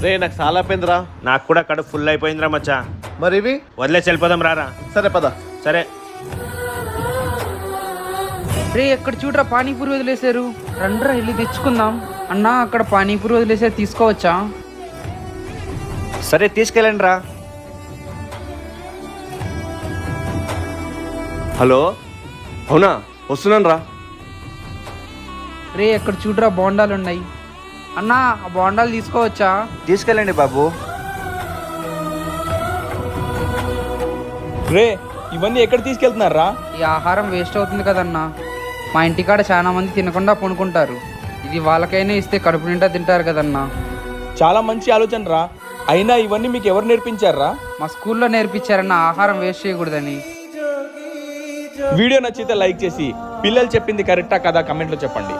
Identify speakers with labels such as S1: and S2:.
S1: రే నాకు చాలా అయిపోయిందిరా.
S2: నాకు కూడా కడుపు ఫుల్ అయిపోయిందిరా మచ్చా.
S1: మరి ఇవి
S2: వదిలేసి వెళ్ళిపోదాం రారా.
S1: సరే పద.
S2: సరే
S3: రే ఎక్కడ చూడరా పానీపూరి వదిలేశారు, రండ్రా వెళ్ళి తెచ్చుకుందాం. అన్నా అక్కడ పానీపూరి వదిలేసారు, తీసుకోవచ్చా?
S4: సరే తీసుకెళ్ళండి రా.
S5: హలో, అవునా, వస్తున్నాను రా.
S3: రే ఎక్కడ చూడరా బోండాలు ఉన్నాయి. అన్నా ఆ బోండాలు తీసుకోవచ్చా?
S4: తీసుకెళ్ళండి బాబు.
S6: రే ఇవన్నీ ఎక్కడ తీసుకెళ్తున్నారా?
S3: ఈ ఆహారం వేస్ట్ అవుతుంది కదన్నా. మా ఇంటికాడ చాలా మంది తినకుండా పనుకుంటారు, ఇది వాళ్ళకైనా ఇస్తే కడుపు నిండా తింటారు కదన్నా.
S6: చాలా మంచి ఆలోచన రా. అయినా ఇవన్నీ మీకు ఎవరు నేర్పించారా?
S3: మా స్కూల్లో నేర్పించారన్న ఆహారం వేస్ట్ చేయకూడదని.
S6: వీడియో నచ్చితే లైక్ చేసి పిల్లలు చెప్పింది కరెక్టా కదా కమెంట్లో చెప్పండి.